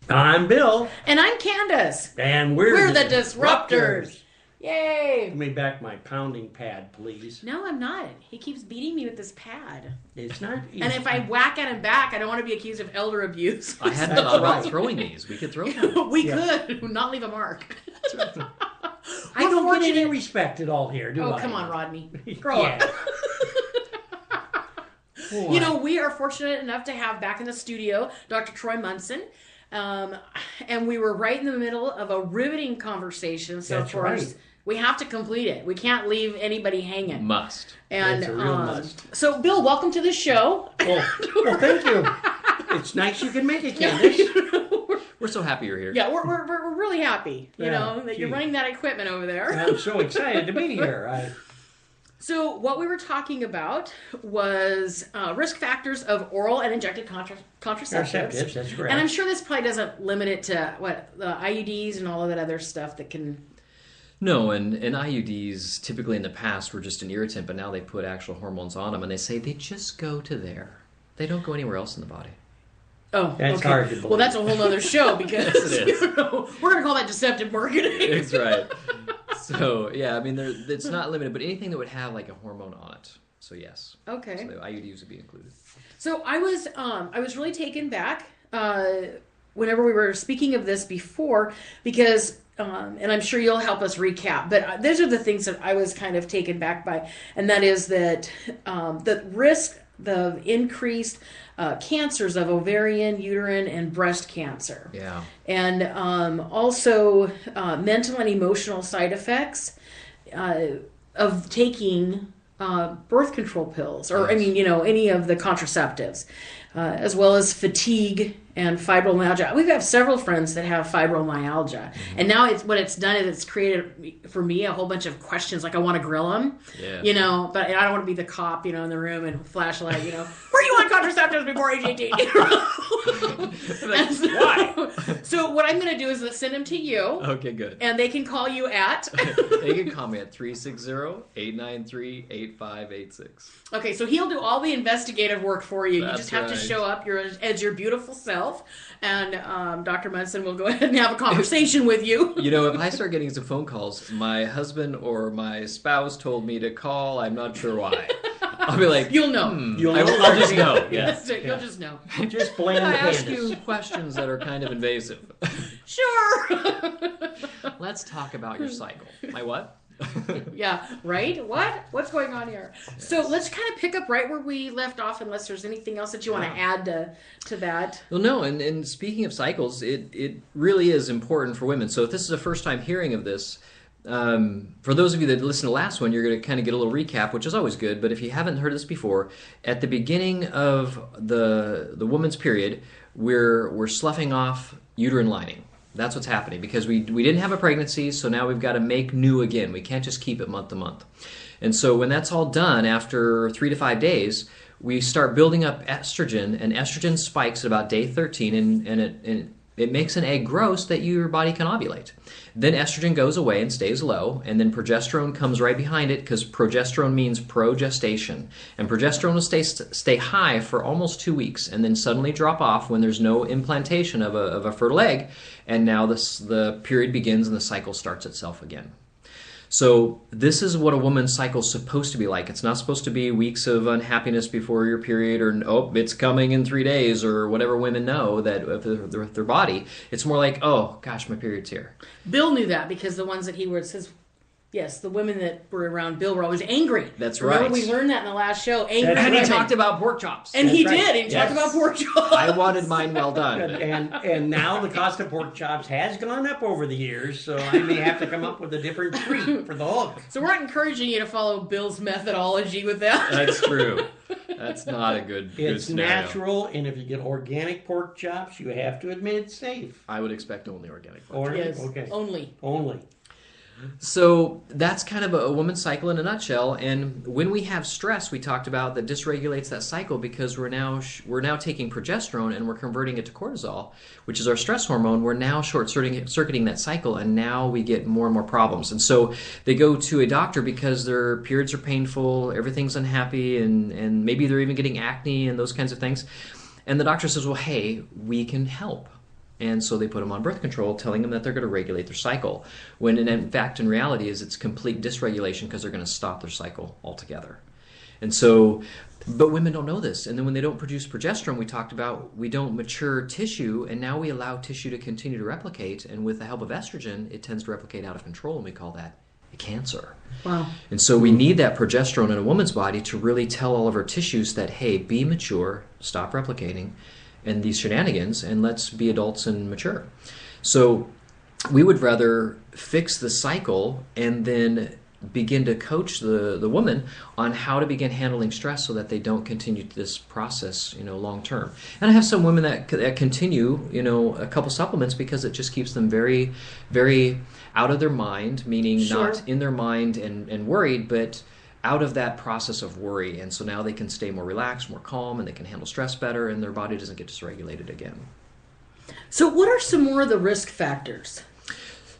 I'm Bill. And I'm Candace. And we're the Disruptors. Yay! Give me back my pounding pad, please. No, I'm not. He keeps beating me with this pad. It's not easy. And if I whack at him back, I don't want to be accused of elder abuse. I hadn't thought about throwing these. We could throw them. We could. Not leave a mark. I don't get any respect at all here, do I? Oh, come on, Rodney. Grow up. You know, we are fortunate enough to have back in the studio Doctor Troy Mumson. And we were right in the middle of a riveting conversation. So, That's of course, right. we have to complete it. We can't leave anybody hanging. Must. And It's a real must. So, Bill, welcome to the show. Well, thank you. It's nice you can make it, Candace. We're so happy you're here. Yeah, we're really happy, you Yeah, know, that you're running that equipment over there. I'm so excited to be here. So what we were talking about was risk factors of oral and injected contraceptives. That's correct. And I'm sure this probably doesn't limit it to, the IUDs and all of that other stuff that can... No, and IUDs typically in the past were just an irritant, but now they put actual hormones on them, and they say they just go to there. They don't go anywhere else in the body. Oh, that's okay. hard to believe. Well, that's a whole other show because Yes, it is. we're going to call that deceptive marketing. That's right. So, yeah, I mean, it's not limited, but anything that would have like a hormone on it. So, yes. Okay. So the IUDs would be included. So I was really taken back whenever we were speaking of this before because, and I'm sure you'll help us recap, but those are the things that I was kind of taken back by, and that is that the risk, the increased cancers of ovarian, uterine, and breast cancer. Yeah. And also mental and emotional side effects of taking birth control pills, or Yes. any of the contraceptives, as well as fatigue and fibromyalgia. We have several friends that have fibromyalgia, and now what it's done is it's created for me a whole bunch of questions. Like I want to grill them, Yeah. but I don't want to be the cop, in the room and flashlight, were you on contraceptives before age 18? Why? So what I'm going to do is send them to you. Okay, good. And they can call you at... They can call me at 360-893-8586. Okay, so he'll do all the investigative work for you. That's You just have to right. show up as your beautiful self, and Dr. Munson will go ahead and have a conversation with you. If I start getting some phone calls, my husband or my spouse told me to call, I'm not sure why. I'll be like, You'll know. I'll just know. Yes. That's it. You'll just know. Just blame I ask Candace. you questions that are kind of invasive. Sure. Let's talk about your cycle. My what? Yeah, right? What's going on here? Yes. So let's kind of pick up right where we left off, unless there's anything else that you want to add to that. Well, no, and speaking of cycles, it really is important for women. So if this is a first time hearing of this, for those of you that listened to the last one, you're going to kind of get a little recap, which is always good. But if you haven't heard this before, at the beginning of the woman's period, we're sloughing off uterine lining. That's what's happening because we didn't have a pregnancy, so now we've got to make new again. We can't just keep it month to month. And so when that's all done, after 3 to 5 days, we start building up estrogen, and estrogen spikes at about day 13, and it makes an egg grow so that your body can ovulate. Then estrogen goes away and stays low, and then progesterone comes right behind it because progesterone means progestation. And progesterone will stay high for almost 2 weeks and then suddenly drop off when there's no implantation of a fertile egg, and now the period begins and the cycle starts itself again. So this is what a woman's cycle is supposed to be like. It's not supposed to be weeks of unhappiness before your period or, it's coming in 3 days or whatever women know that with their body. It's more like, oh, gosh, my period's here. Bill knew that because the ones that he was yes, the women that were around Bill were always angry. That's Remember, right. we learned that in the last show. Angry And he women. talked about pork chops. And That's he right. did. He talked about pork chops. I wanted mine well done. And now the cost of pork chops has gone up over the years, so I may have to come up with a different treat for the hook. So we're not encouraging you to follow Bill's methodology with that. That's true. That's not a good It's scenario. natural, and if you get organic pork chops, you have to admit it's safe. I would expect only organic pork. Yes, Okay. only. So that's kind of a woman's cycle in a nutshell. And when we have stress, we talked about that dysregulates that cycle because we're now taking progesterone and we're converting it to cortisol, which is our stress hormone. We're now short-circuiting that cycle, and now we get more and more problems. And so they go to a doctor because their periods are painful, everything's unhappy, and maybe they're even getting acne and those kinds of things. And the doctor says, well, hey, we can help. And so they put them on birth control, telling them that they're going to regulate their cycle. When in fact, in reality, it's complete dysregulation because they're going to stop their cycle altogether. And so, but women don't know this. And then when they don't produce progesterone, we talked about, we don't mature tissue, and now we allow tissue to continue to replicate. And with the help of estrogen, it tends to replicate out of control, and we call that a cancer. Wow. And so we need that progesterone in a woman's body to really tell all of her tissues that, hey, be mature, stop replicating, and these shenanigans, and let's be adults and mature. So we would rather fix the cycle and then begin to coach the woman on how to begin handling stress so that they don't continue this process, long term. And I have some women that continue, a couple supplements because it just keeps them very, very out of their mind, meaning Sure. not in their mind and worried, but out of that process of worry. And so now they can stay more relaxed, more calm, and they can handle stress better, and their body doesn't get dysregulated again. So what are some more of the risk factors?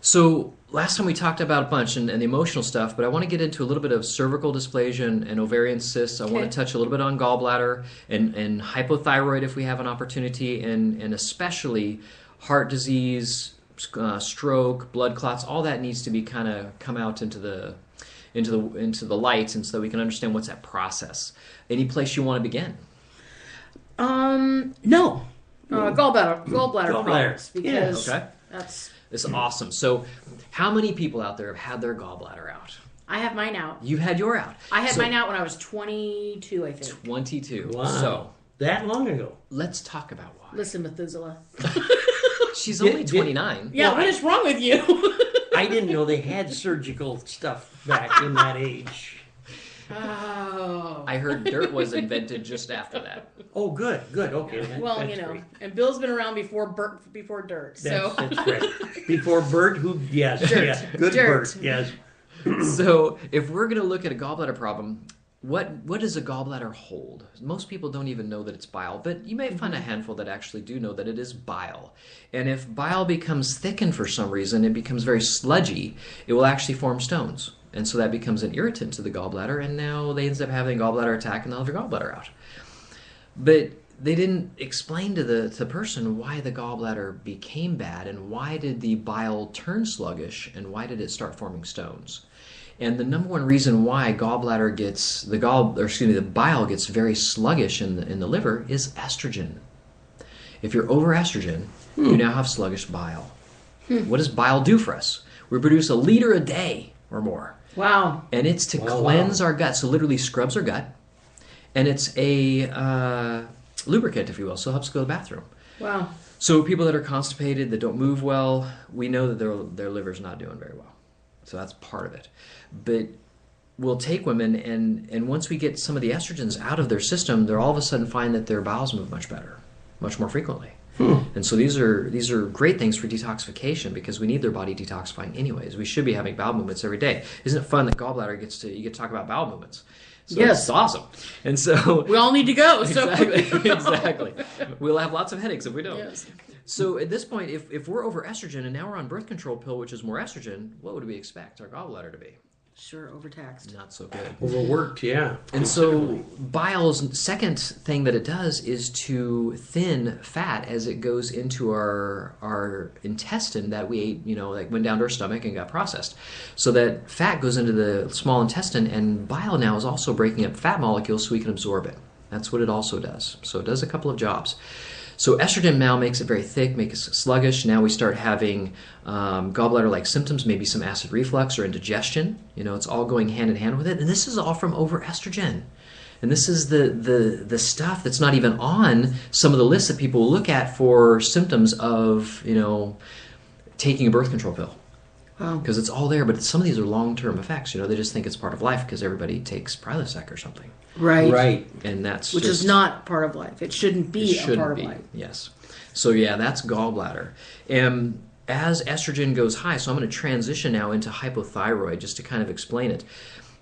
So last time we talked about a bunch and the emotional stuff, but I want to get into a little bit of cervical dysplasia and ovarian cysts. I want to touch a little bit on gallbladder and hypothyroid if we have an opportunity, and especially heart disease, stroke, blood clots. All that needs to be kind of come out into the light, and so that we can understand what's that process. Any place you want to begin? No. Gallbladder problems, because Okay. that's... This is awesome. So how many people out there have had their gallbladder out? I have mine out. You've had your out. I had mine out when I was 22, I think. 22. Wow. So That long ago. let's talk about why. Listen, Methuselah. She's only 29. Yeah, Well, what is wrong with you? I didn't know they had surgical stuff back in that age. Oh. I heard dirt was invented just after that. Oh, good. Okay. Well, that's great. and Bill's been around before dirt, so. That's right. Before Bert, yes, Dirt. yes. Good Dirt. Bert, yes. So if we're going to look at a gallbladder problem, what does a gallbladder hold? Most people don't even know that it's bile, but you may find a handful that actually do know that it is bile. And if bile becomes thickened for some reason, it becomes very sludgy, it will actually form stones. And so that becomes an irritant to the gallbladder, and now they end up having a gallbladder attack and they'll have their gallbladder out. But they didn't explain to the person why the gallbladder became bad, and why did the bile turn sluggish, and why did it start forming stones. And the number one reason why the bile gets very sluggish in the liver is estrogen. If you're over estrogen, you now have sluggish bile. What does bile do for us? We produce 1 liter a day or more. Wow. And it's to cleanse our gut, so literally scrubs our gut. And it's a lubricant, if you will, so it helps go to the bathroom. Wow. So people that are constipated, that don't move well, we know that their liver's not doing very well. So that's part of it. But we'll take women, and once we get some of the estrogens out of their system, they'll all of a sudden find that their bowels move much better, much more frequently. And so these are great things for detoxification, because we need their body detoxifying anyways. We should be having bowel movements every day. Isn't it fun that gallbladder you get to talk about bowel movements? So Yes. it's awesome. And so We all need to go, so. exactly. We'll have lots of headaches if we don't. Yes. So at this point, if we're over estrogen and now we're on birth control pill, which is more estrogen, what would we expect our gallbladder to be? Sure, overtaxed. Not so good. Overworked, yeah. And so bile's second thing that it does is to thin fat as it goes into our intestine that we ate, like went down to our stomach and got processed. So that fat goes into the small intestine, and bile now is also breaking up fat molecules so we can absorb it. That's what it also does. So it does a couple of jobs. So estrogen now makes it very thick, makes it sluggish. Now we start having gallbladder-like symptoms, maybe some acid reflux or indigestion. It's all going hand in hand with it. And this is all from over-estrogen. And this is the stuff that's not even on some of the lists that people will look at for symptoms of, taking a birth control pill. Wow. Because it's all there, but some of these are long-term effects. They just think it's part of life because everybody takes Prilosec or something. Right. And that's Which is not part of life. It shouldn't be a part of life. Yes. So yeah, that's gallbladder. And as estrogen goes high, so I'm going to transition now into hypothyroid just to kind of explain it.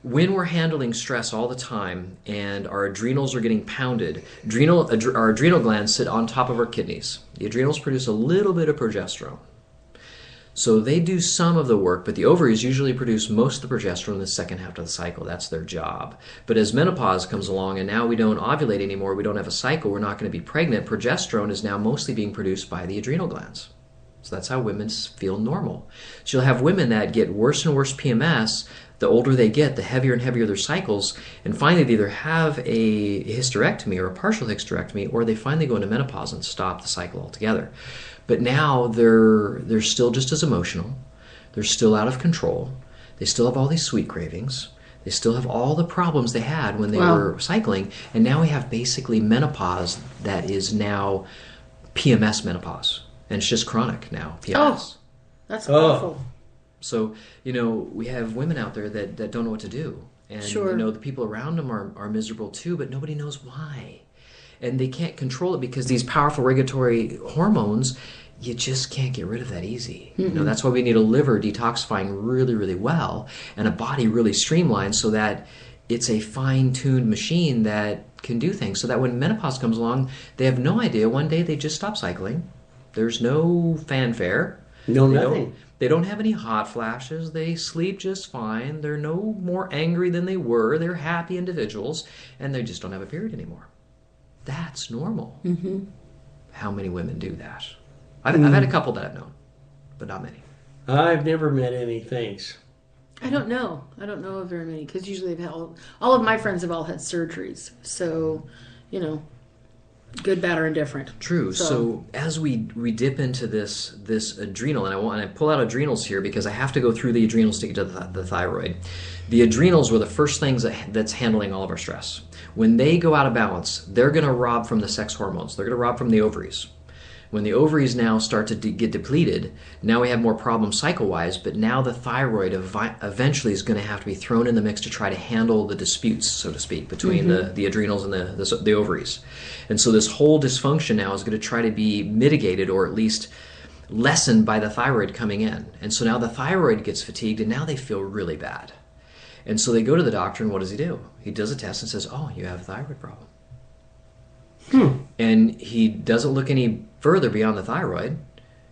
When we're handling stress all the time and our adrenals are getting pounded, our adrenal glands sit on top of our kidneys. The adrenals produce a little bit of progesterone. So they do some of the work, but the ovaries usually produce most of the progesterone in the second half of the cycle. That's their job. But as menopause comes along and now we don't ovulate anymore, we don't have a cycle, we're not going to be pregnant, progesterone is now mostly being produced by the adrenal glands. So that's how women feel normal. So you'll have women that get worse and worse PMS. The older they get, the heavier and heavier their cycles, and finally they either have a hysterectomy or a partial hysterectomy, or they finally go into menopause and stop the cycle altogether. But now they're still just as emotional. They're still out of control. They still have all these sweet cravings. They still have all the problems they had when they were cycling. And now we have basically menopause that is now PMS menopause. And it's just chronic now, PMS. Oh, that's awful. So, we have women out there that don't know what to do. And, the people around them are miserable too, but nobody knows why. And they can't control it because these powerful regulatory hormones, you just can't get rid of that easy. Mm-hmm. That's why we need a liver detoxifying really, really well and a body really streamlined so that it's a fine-tuned machine that can do things. So that when menopause comes along, they have no idea. One day they just stop cycling. There's no fanfare. No, nothing. They don't have any hot flashes. They sleep just fine. They're no more angry than they were. They're happy individuals. And they just don't have a period anymore. That's normal. Mm-hmm. How many women do that? I've had a couple that I've known, but not many. I've never met any, thanks. I don't know of very many, because usually all of my friends have all had surgeries. So, good, bad, or indifferent. True. So as we dip into this adrenal, and I pull out adrenals here because I have to go through the adrenals to get to the thyroid. The adrenals were the first things that's handling all of our stress. When they go out of balance, they're going to rob from the sex hormones. They're going to rob from the ovaries. When the ovaries now start to get depleted, now we have more problems cycle-wise, but now the thyroid eventually is going to have to be thrown in the mix to try to handle the disputes, so to speak, between the adrenals and the ovaries. And so this whole dysfunction now is going to try to be mitigated or at least lessened by the thyroid coming in. And so now the thyroid gets fatigued and now they feel really bad. And so they go to the doctor, and what does he do? He does a test and says, oh, you have a thyroid problem. And he doesn't look any further beyond the thyroid.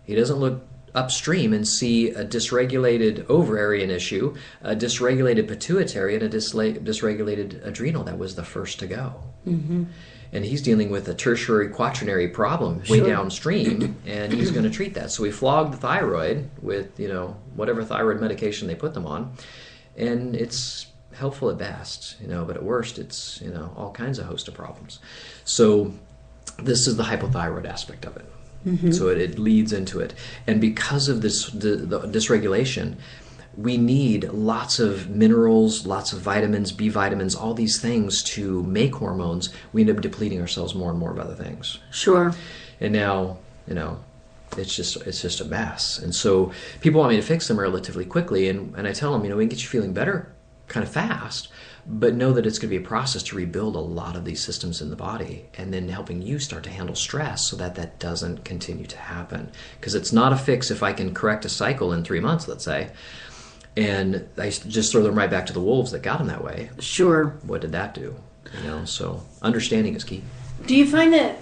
He doesn't look upstream and see a dysregulated ovarian issue, a dysregulated pituitary, and a dysregulated adrenal that was the first to go. Mm-hmm. And he's dealing with a tertiary quaternary problem way downstream, and he's going to treat that. So we flog the thyroid with, whatever thyroid medication they put them on, and it's helpful at best, but at worst it's, all kinds of host of problems. So this is the hypothyroid aspect of it. Mm-hmm. So it leads into it. And because of this the dysregulation, we need lots of minerals, lots of vitamins, B vitamins, all these things to make hormones. We end up depleting ourselves more and more of other things. Sure. And now, it's just a mess. And so people want me to fix them relatively quickly, and I tell them, we can get you feeling better kind of fast, but know that it's going to be a process to rebuild a lot of these systems in the body, and then helping you start to handle stress so that doesn't continue to happen. Because it's not a fix if I can correct a cycle in 3 months, let's say, and I just throw them right back to the wolves that got them that way. Sure. What did that do? So understanding is key. Do you find that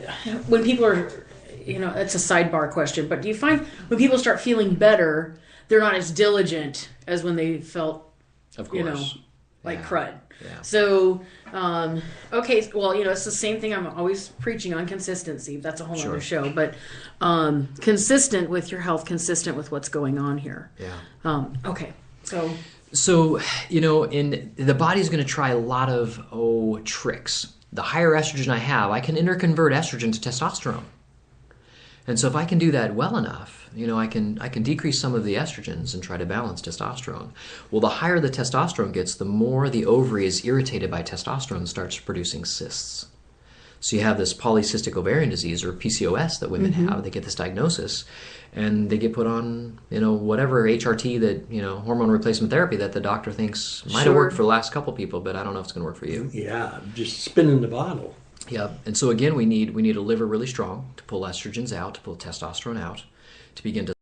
when people are, it's a sidebar question, but do you find when people start feeling better, they're not as diligent as when they felt, of course, crud? Yeah. So, okay, well, it's the same thing I'm always preaching on: consistency. That's a whole other show, but consistent with your health, consistent with what's going on here. Yeah. Okay, so in the body's going to try a lot of tricks. The higher estrogen I have, I can interconvert estrogen to testosterone. And so if I can do that well enough, I can decrease some of the estrogens and try to balance testosterone. Well, the higher the testosterone gets, the more the ovary is irritated by testosterone and starts producing cysts. So you have this polycystic ovarian disease, or PCOS, that women have. They get this diagnosis, and they get put on, whatever HRT, that, hormone replacement therapy that the doctor thinks might have worked for the last couple people, but I don't know if it's going to work for you. Yeah, just spinning the bottle. Yeah, and so again, we need a liver really strong to pull estrogens out, to pull testosterone out, to begin to